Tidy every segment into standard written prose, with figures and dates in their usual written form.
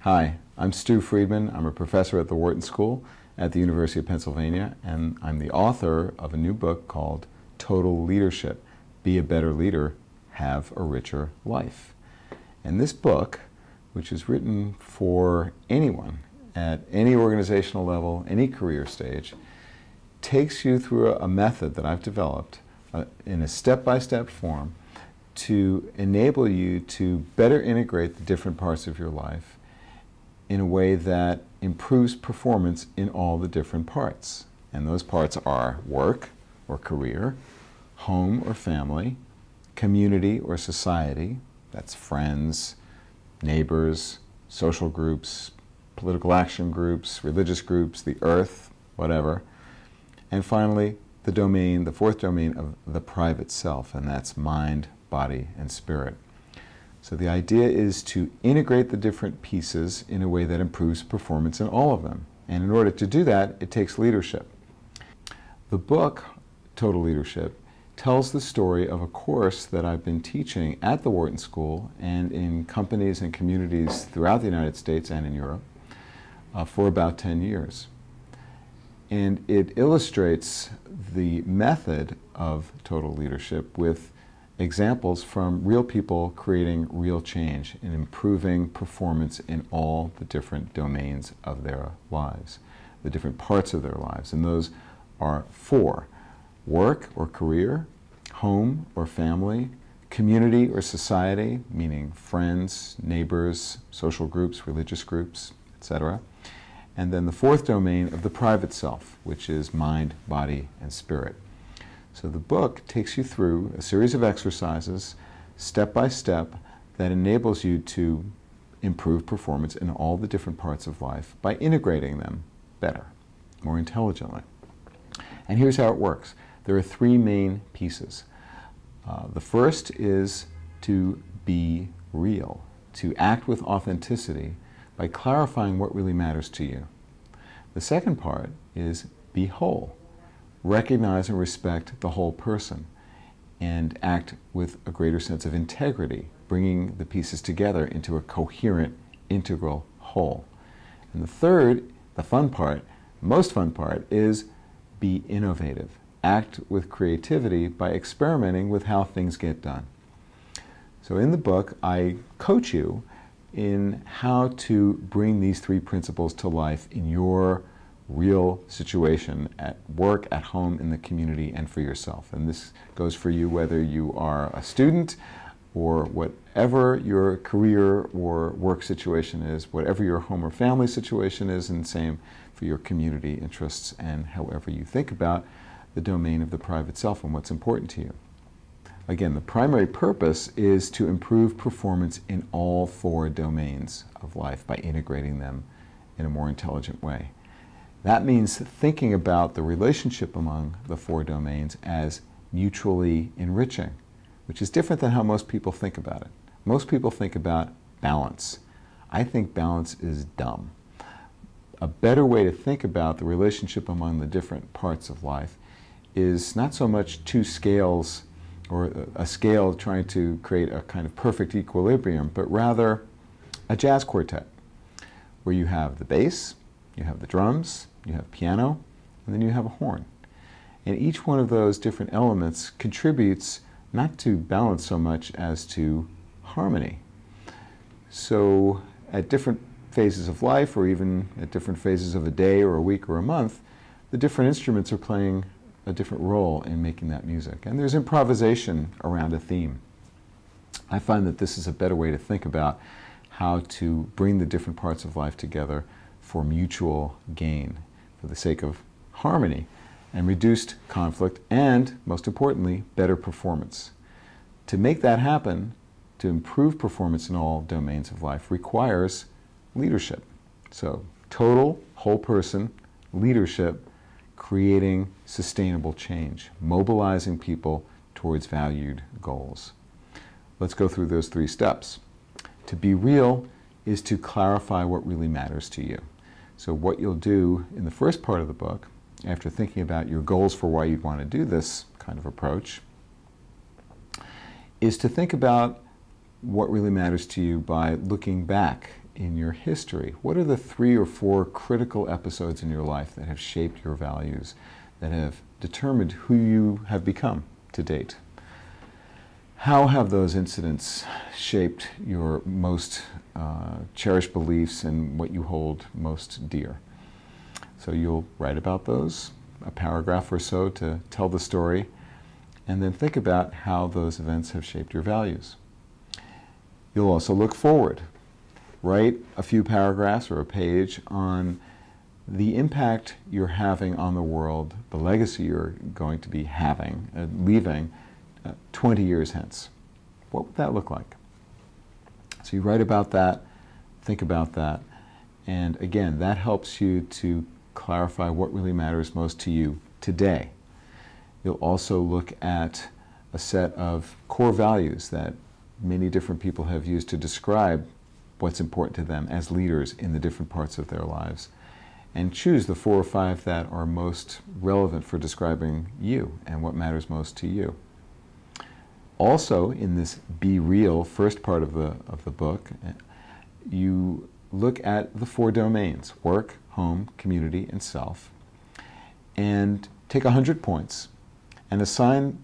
Hi, I'm Stu Friedman. I'm a professor at the Wharton School at the University of Pennsylvania, and I'm the author of a new book called Total Leadership: Be a Better Leader, Have a Richer Life. And this book, which is written for anyone at any organizational level, any career stage, takes you through a method that I've developed in a step-by-step form to enable you to better integrate the different parts of your life in a way that improves performance in all the different parts. And those parts are work or career, home or family, community or society, that's friends, neighbors, social groups, political action groups, religious groups, the earth, whatever. And finally, the fourth domain of the private self, and that's mind, body, and spirit. So the idea is to integrate the different pieces in a way that improves performance in all of them. And in order to do that, it takes leadership. The book, Total Leadership, tells the story of a course that I've been teaching at the Wharton School and in companies and communities throughout the United States and in Europe for about 10 years. And it illustrates the method of total leadership with examples from real people creating real change and improving performance in all the different domains of their lives, the different parts of their lives. And those are four: work or career, home or family, community or society, meaning friends, neighbors, social groups, religious groups, etc. And then the fourth domain of the private self, which is mind, body, and spirit. So the book takes you through a series of exercises, step by step, that enables you to improve performance in all the different parts of life by integrating them better, more intelligently. And here's how it works. There are three main pieces. The first is to be real, to act with authenticity by clarifying what really matters to you. The second part is be whole. Recognize and respect the whole person and act with a greater sense of integrity, bringing the pieces together into a coherent, integral whole. And the third, the fun part, most fun part, is be innovative. Act with creativity by experimenting with how things get done. So in the book, I coach you in how to bring these three principles to life in your real situation at work, at home, in the community, and for yourself. And this goes for you whether you are a student or whatever your career or work situation is, whatever your home or family situation is, and same for your community interests and however you think about the domain of the private self and what's important to you. Again, the primary purpose is to improve performance in all four domains of life by integrating them in a more intelligent way. That means thinking about the relationship among the four domains as mutually enriching, which is different than how most people think about it. Most people think about balance. I think balance is dumb. A better way to think about the relationship among the different parts of life is not so much two scales or a scale trying to create a kind of perfect equilibrium, but rather a jazz quartet where you have the bass, you have the drums, you have piano, and then you have a horn. And each one of those different elements contributes not to balance so much as to harmony. So at different phases of life, or even at different phases of a day or a week or a month, the different instruments are playing a different role in making that music. And there's improvisation around a theme. I find that this is a better way to think about how to bring the different parts of life together for mutual gain, for the sake of harmony and reduced conflict, and, most importantly, better performance. To make that happen, to improve performance in all domains of life, requires leadership. So, total, whole person, leadership, creating sustainable change, mobilizing people towards valued goals. Let's go through those three steps. To be real is to clarify what really matters to you. So what you'll do in the first part of the book, after thinking about your goals for why you'd want to do this kind of approach, is to think about what really matters to you by looking back in your history? What are the 3 or 4 critical episodes in your life that have shaped your values, that have determined who you have become to date? How have those incidents shaped your most cherished beliefs and what you hold most dear? So you'll write about those, a paragraph or so to tell the story, and then think about how those events have shaped your values. You'll also look forward. Write a few paragraphs or a page on the impact you're having on the world, the legacy you're going to be having, leaving 20 years hence. What would that look like? So you write about that, think about that, and again, that helps you to clarify what really matters most to you today. You'll also look at a set of core values that many different people have used to describe what's important to them as leaders in the different parts of their lives, and choose the 4 or 5 that are most relevant for describing you and what matters most to you. Also, in this Be Real first part of the book, you look at the 4 domains: work, home, community, and self, and take 100 points and assign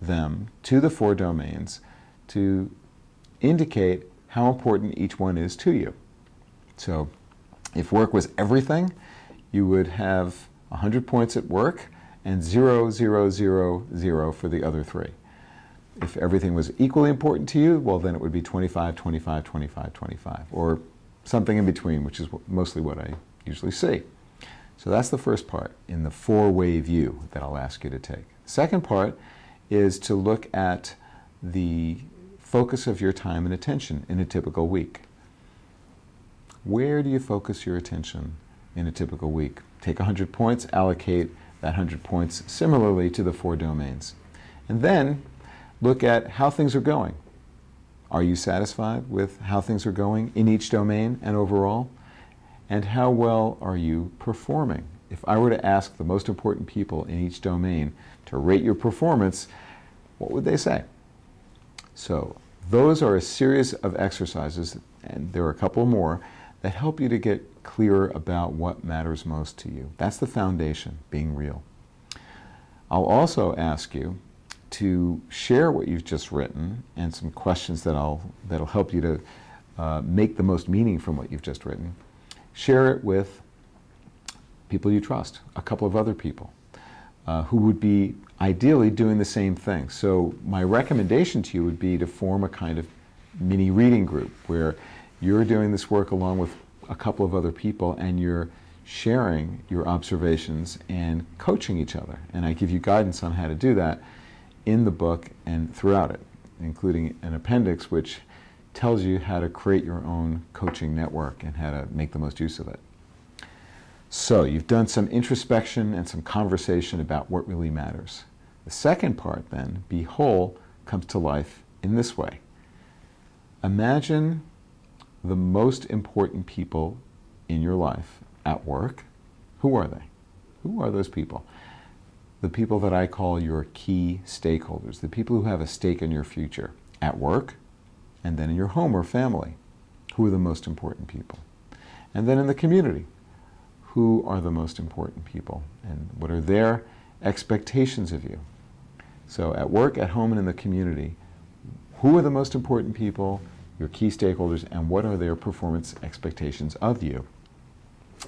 them to the 4 domains to indicate how important each one is to you. So if work was everything, you would have 100 points at work and 0, 0, 0, 0 for the other 3. If everything was equally important to you, well, then it would be 25, 25, 25, 25, or something in between, which is mostly what I usually see. So that's the first part in the 4-way view that I'll ask you to take. The second part is to look at the focus of your time and attention in a typical week. Where do you focus your attention in a typical week? Take 100 points, allocate that 100 points similarly to the 4 domains. And then look at how things are going. Are you satisfied with how things are going in each domain and overall? And how well are you performing? If I were to ask the most important people in each domain to rate your performance, what would they say? So those are a series of exercises, and there are a couple more, that help you to get clearer about what matters most to you. That's the foundation, being real. I'll also ask you to share what you've just written and some questions that'll help you to make the most meaning from what you've just written. Share it with people you trust, a couple of other people who would be ideally doing the same thing. So my recommendation to you would be to form a kind of mini reading group where you're doing this work along with a couple of other people and you're sharing your observations and coaching each other. And I give you guidance on how to do that in the book and throughout it, including an appendix which tells you how to create your own coaching network and how to make the most use of it. So you've done some introspection and some conversation about what really matters. The second part then, Be Whole, comes to life in this way. Imagine the most important people in your life at work. Who are they? Who are those people? The people that I call your key stakeholders, the people who have a stake in your future at work and then in your home or family. Who are the most important people? And then in the community, who are the most important people and what are their expectations of you? So at work, at home, and in the community, who are the most important people, your key stakeholders, and what are their performance expectations of you?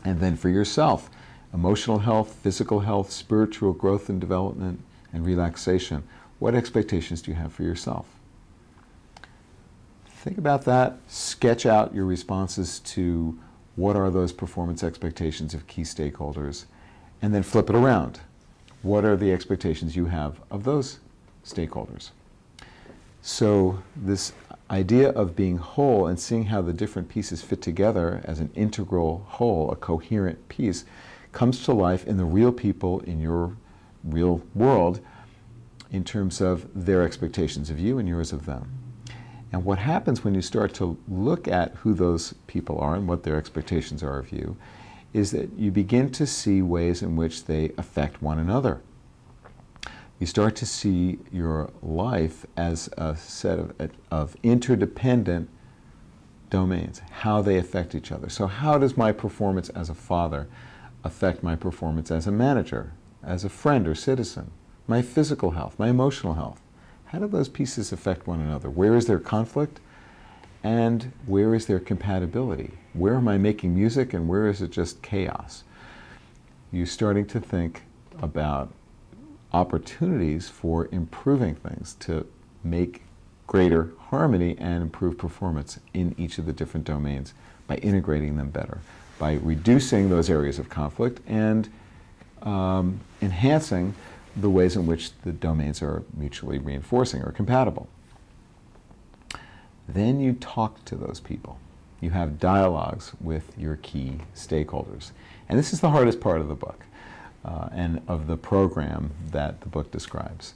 And then for yourself, emotional health, physical health, spiritual growth and development, and relaxation, what expectations do you have for yourself? Think about that, sketch out your responses to what are those performance expectations of key stakeholders, and then flip it around. What are the expectations you have of those stakeholders? So this idea of being whole and seeing how the different pieces fit together as an integral whole, a coherent piece, comes to life in the real people in your real world in terms of their expectations of you and yours of them. And what happens when you start to look at who those people are and what their expectations are of you is that you begin to see ways in which they affect one another. You start to see your life as a set of interdependent domains, how they affect each other. So how does my performance as a father affect my performance as a manager, as a friend or citizen? My physical health, my emotional health. How do those pieces affect one another? Where is there conflict? And where is there compatibility? Where am I making music and where is it just chaos? You're starting to think about opportunities for improving things to make greater harmony and improve performance in each of the different domains by integrating them better, by reducing those areas of conflict and enhancing the ways in which the domains are mutually reinforcing or compatible. Then you talk to those people. You have dialogues with your key stakeholders. And this is the hardest part of the book and of the program that the book describes.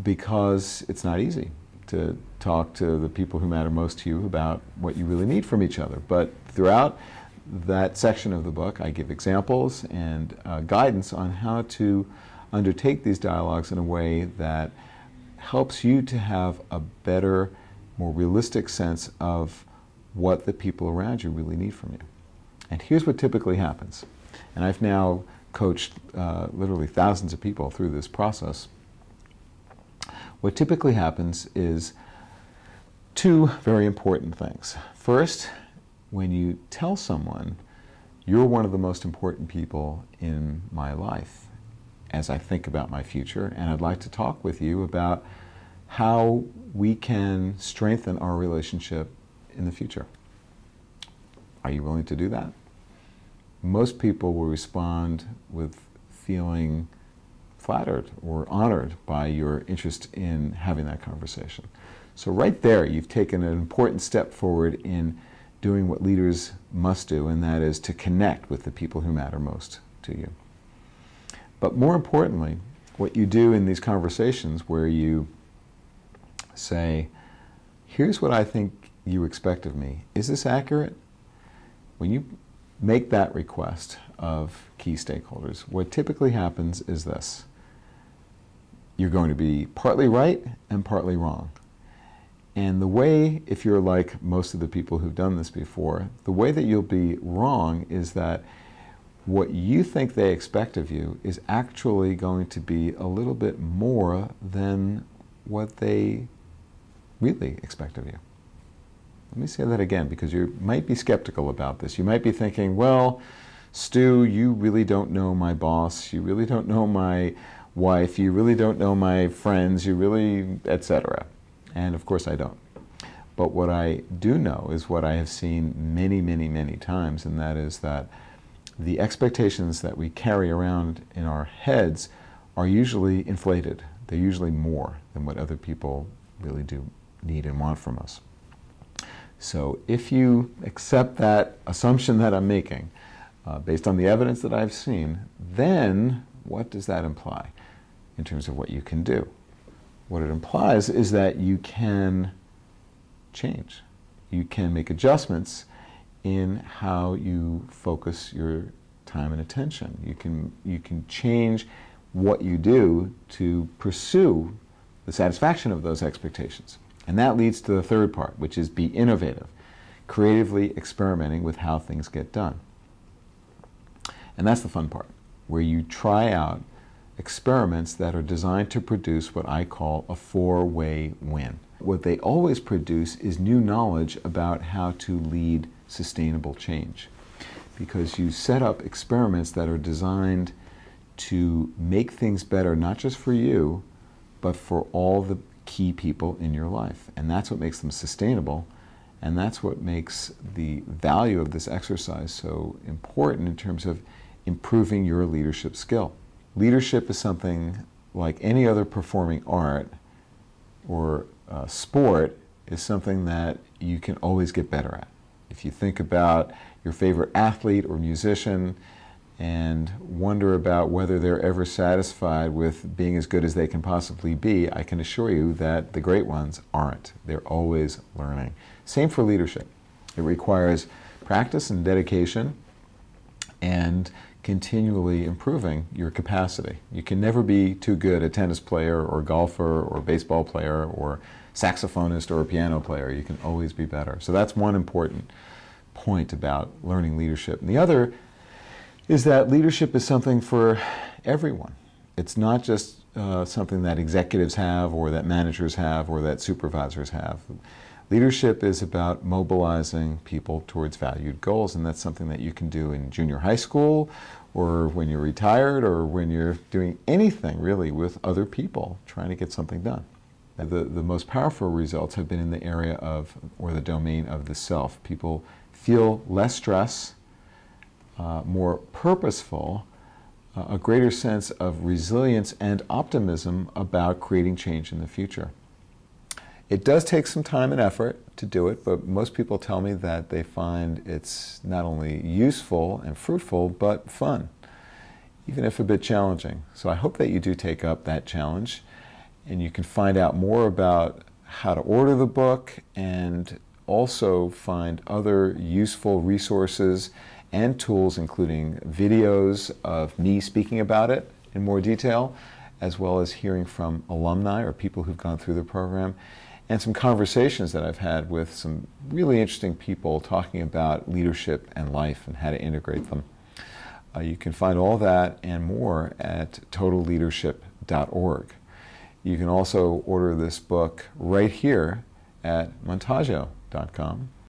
Because it's not easy to talk to the people who matter most to you about what you really need from each other. But throughout that section of the book, I give examples and guidance on how to undertake these dialogues in a way that helps you to have a better, more realistic sense of what the people around you really need from you. And here's what typically happens. And I've now coached literally thousands of people through this process. What typically happens is two very important things. First, when you tell someone, you're one of the most important people in my life as I think about my future, and I'd like to talk with you about how we can strengthen our relationship in the future. Are you willing to do that? Most people will respond with feeling flattered or honored by your interest in having that conversation. So right there, you've taken an important step forward in doing what leaders must do, and that is to connect with the people who matter most to you. But more importantly, what you do in these conversations where you say, here's what I think you expect of me. Is this accurate? When you make that request of key stakeholders, what typically happens is this. You're going to be partly right and partly wrong. And the way, if you're like most of the people who've done this before, the way that you'll be wrong is that what you think they expect of you is actually going to be a little bit more than what they really expect of you. Let me say that again, because you might be skeptical about this. You might be thinking, well, Stu, you really don't know my boss, you really don't know my wife, you really don't know my friends, you really, etc. And of course I don't. But what I do know is what I have seen many, many, many times, and that is that the expectations that we carry around in our heads are usually inflated. They're usually more than what other people really do need and want from us. So if you accept that assumption that I'm making, based on the evidence that I've seen, then what does that imply in terms of what you can do? What it implies is that you can change. You can make adjustments in how you focus your time and attention. You can change what you do to pursue the satisfaction of those expectations. And that leads to the third part, which is be innovative, creatively experimenting with how things get done. And that's the fun part, where you try out experiments that are designed to produce what I call a four-way win. What they always produce is new knowledge about how to lead sustainable change, because you set up experiments that are designed to make things better, not just for you, but for all the key people in your life. And that's what makes them sustainable, and that's what makes the value of this exercise so important in terms of improving your leadership skill. Leadership is something like any other performing art or sport, is something that you can always get better at. If you think about your favorite athlete or musician and wonder about whether they're ever satisfied with being as good as they can possibly be, I can assure you that the great ones aren't. They're always learning. Same for leadership. It requires practice and dedication and continually improving your capacity. You can never be too good a tennis player or golfer or baseball player or saxophonist or a piano player. You can always be better. So that's one important point about learning leadership. And the other is that leadership is something for everyone. It's not just something that executives have or that managers have or that supervisors have. Leadership is about mobilizing people towards valued goals, and that's something that you can do in junior high school or when you're retired or when you're doing anything really with other people trying to get something done. The most powerful results have been in the area of, or the domain of the self. People feel less stress, more purposeful, a greater sense of resilience and optimism about creating change in the future. It does take some time and effort to do it, but most people tell me that they find it's not only useful and fruitful, but fun, even if a bit challenging. So I hope that you do take up that challenge, and you can find out more about how to order the book and also find other useful resources and tools, including videos of me speaking about it in more detail, as well as hearing from alumni or people who've gone through the program, and some conversations that I've had with some really interesting people talking about leadership and life and how to integrate them. You can find all that and more at totalleadership.org. You can also order this book right here at montaggio.com.